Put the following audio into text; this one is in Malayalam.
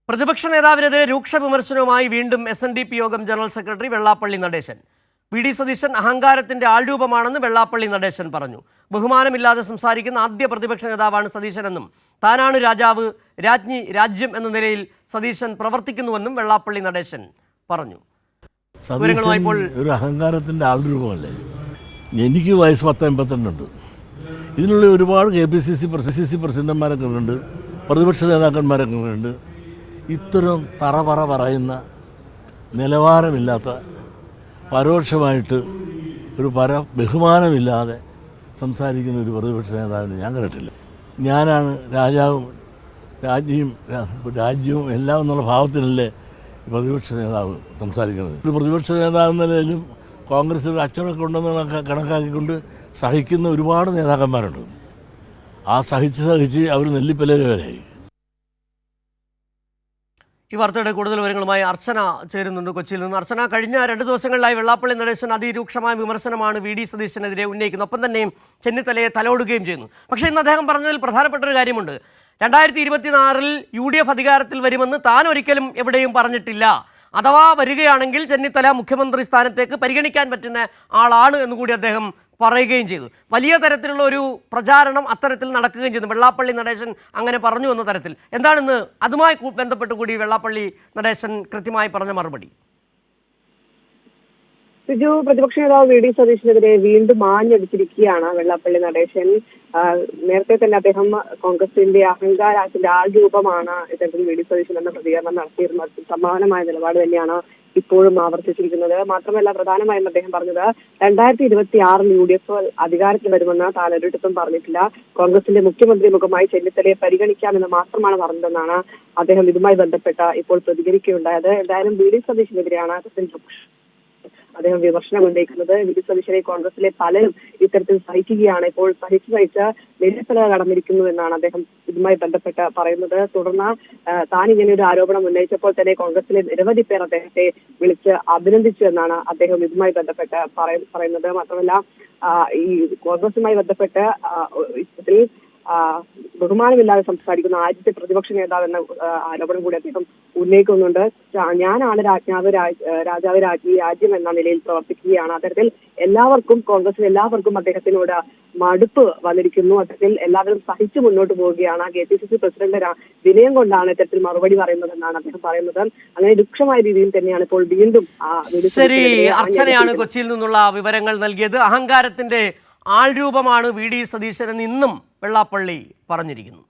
പ്രതിപക്ഷ നേതാവിനെതിരെ രൂക്ഷ വിമർശനവുമായി വീണ്ടും SNDP യോഗം general secretary Vellappally Natesan. V D. Satheesan അഹങ്കാരത്തിന്റെ ആൾരൂപമാണെന്ന് വെള്ളാപ്പള്ളി നടേശൻ പറഞ്ഞു. ബഹുമാനമില്ലാതെ സംസാരിക്കുന്ന ആദ്യ പ്രതിപക്ഷ നേതാവാണ് സതീശനെന്നും താനാണ് രാജാവ്, രാജ്ഞി, രാജ്യം എന്ന നിലയിൽ സതീശൻ പ്രവർത്തിക്കുന്നുവെന്നും വെള്ളാപ്പള്ളി നടേശൻ പറഞ്ഞു. ഒരു അഹങ്കാരത്തിന്റെ ആൾരൂപമല്ലേ. എനിക്ക് വയസ്സ് 10-52 ഉണ്ട്. ഇതിനുള്ള ഒരുപാട് KPCC പ്രസിഡന്റുമാരൊക്കെ ഉണ്ട്, പ്രതിപക്ഷ നേതാക്കന്മാരൊക്കെ ഉണ്ട്. ഇത്തരം തറപറ പറയുന്ന നിലവാരമില്ലാത്ത, പരോക്ഷമായിട്ട് ഒരു ബഹുമാനമില്ലാതെ സംസാരിക്കുന്ന ഒരു പ്രതിപക്ഷ നേതാവിനെ ഞാൻ കണ്ടിട്ടില്ല. ഞാനാണ് രാജാവും രാജ്യവും എല്ലാം എന്നുള്ള ഭാവത്തിനല്ലേ പ്രതിപക്ഷ നേതാവ് സംസാരിക്കുന്നത്. ഒരു പ്രതിപക്ഷ നേതാവ് എന്ന നിലയിലും കോൺഗ്രസ്സിൽ ഒരു അച്ചടക്കം ഉണ്ടെന്ന് കണക്കാക്കിക്കൊണ്ട് സഹിക്കുന്ന ഒരുപാട് നേതാക്കന്മാരുണ്ട്. ആ സഹിച്ച് അവർ നെല്ലിപ്പലകരായി. ഈ വാർത്തയുടെ കൂടുതൽ വിവരങ്ങളുമായി അർച്ചന ചേരുന്നുണ്ട് കൊച്ചിയിൽ നിന്ന്. അർച്ചന, കഴിഞ്ഞ 2 ദിവസങ്ങളിലായി വെള്ളാപ്പള്ളി നടേശൻ അതിരൂക്ഷമായ വിമർശനമാണ് വി.ഡി. സതീശനെതിരെ ഉന്നയിക്കുന്നത്. ഒപ്പം തന്നെ ചെന്നിത്തലയെ തലോടുകയും ചെയ്യുന്നു. പക്ഷേ ഇന്ന് അദ്ദേഹം പറഞ്ഞതിൽ പ്രധാനപ്പെട്ട ഒരു കാര്യമുണ്ട്. 2024 UDF അധികാരത്തിൽ വരുമെന്ന് താൻ ഒരിക്കലും എവിടെയും പറഞ്ഞിട്ടില്ല. അഥവാ വരികയാണെങ്കിൽ ചെന്നിത്തല മുഖ്യമന്ത്രി സ്ഥാനത്തേക്ക് പരിഗണിക്കാൻ പറ്റുന്ന ആളാണ് എന്നുകൂടി അദ്ദേഹം പറയുകയും ചെയ്തു. വലിയ തരത്തിലുള്ള ഒരു പ്രചാരണം അത്തരത്തിൽ നടക്കുകയും ചെയ്തു. വെള്ളാപ്പള്ളി നടേശൻ അങ്ങനെ പറഞ്ഞു എന്ന തരത്തിൽ എന്താണെന്ന് അതുമായി ബന്ധപ്പെട്ട് കൂടി വെള്ളാപ്പള്ളി നടേശൻ കൃത്യമായി പറഞ്ഞ മറുപടി. സിജു, പ്രതിപക്ഷ നേതാവ് വി.ഡി. സതീശനെതിരെ വീണ്ടും ആഞ്ഞടിച്ചിരിക്കുകയാണ് വെള്ളാപ്പള്ളി നടേശൻ. നേരത്തെ തന്നെ അദ്ദേഹം കോൺഗ്രസിന്റെ അഹങ്കാരത്തിന്റെ ആൾരൂപമാണ് ഇത്തരത്തിൽ വി.ഡി. സതീശൻ എന്ന പ്രതികരണം നടത്തിയിരുന്നത്. സമാനമായ നിലപാട് തന്നെയാണ് ഇപ്പോഴും ആവർത്തിച്ചിരിക്കുന്നത്. മാത്രമല്ല, പ്രധാനമായും അദ്ദേഹം പറഞ്ഞത് 2026 UDF അധികാരത്തിൽ വരുമെന്ന് താൻ ഒരിടത്തും പറഞ്ഞിട്ടില്ല. കോൺഗ്രസിന്റെ മുഖ്യമന്ത്രി മുഖമായി ചെന്നിത്തലയെ പരിഗണിക്കാമെന്ന് മാത്രമാണ് പറഞ്ഞതെന്നാണ് അദ്ദേഹം ഇതുമായി ബന്ധപ്പെട്ട ഇപ്പോൾ പ്രതികരിക്കുകയുണ്ടായത്. എന്തായാലും വി.ഡി. സതീശനെതിരെയാണ് അദ്ദേഹം വിമർശനം ഉന്നയിക്കുന്നത്. വി.ഡി. സതീശനെ കോൺഗ്രസിലെ പലരും ഇത്തരത്തിൽ സഹിക്കുകയാണ്. ഇപ്പോൾ സഹിച്ച് നെല്ലിപ്പലക കടന്നിരിക്കുന്നു എന്നാണ് അദ്ദേഹം ഇതുമായി ബന്ധപ്പെട്ട് പറയുന്നത്. തുടർന്ന് താൻ ഇങ്ങനെ ഒരു ആരോപണം ഉന്നയിച്ചപ്പോൾ തന്നെ കോൺഗ്രസിലെ നിരവധി പേർ അദ്ദേഹത്തെ വിളിച്ച് അഭിനന്ദിച്ചു എന്നാണ് അദ്ദേഹം ഇതുമായി ബന്ധപ്പെട്ട് പറയുന്നത്. മാത്രമല്ല, ഈ കോൺഗ്രസുമായി ബന്ധപ്പെട്ട് ഇത്തരത്തിൽ ബഹുമാനമില്ലാതെ സംസാരിക്കുന്ന ആദ്യത്തെ പ്രതിപക്ഷ നേതാവ് എന്ന ആരോപണം കൂടി അദ്ദേഹം ഉന്നയിക്കുന്നുണ്ട്. ഞാനാണ് രാജാവ്, രാജ്ഞി, രാജ്യം എന്ന നിലയിൽ പ്രവർത്തിക്കുകയാണ്. അത്തരത്തിൽ കോൺഗ്രസിൽ എല്ലാവർക്കും അദ്ദേഹത്തിനോട് മടുപ്പ് വന്നിരിക്കുന്നു. അത്തരത്തിൽ എല്ലാവരും സഹിച്ചു മുന്നോട്ട് പോവുകയാണ്. KPCC പ്രസിഡന്റ് വിനയം കൊണ്ടാണ് ഇത്തരത്തിൽ മറുപടി പറയുന്നതെന്നാണ് അദ്ദേഹം പറയുന്നത്. അങ്ങനെ രൂക്ഷമായ രീതിയിൽ തന്നെയാണ് ഇപ്പോൾ വീണ്ടും. ശരി, അർച്ചനയാണ് കൊച്ചിയിൽ നിന്നുള്ള വിവരങ്ങൾ നൽകിയത്. അഹങ്കാരത്തിന്റെ ആൾരൂപമാണ് വി.ഡി. സതീശൻ എന്ന് ഇന്നും വെള്ളാപ്പള്ളി പറഞ്ഞിരിക്കുന്നു.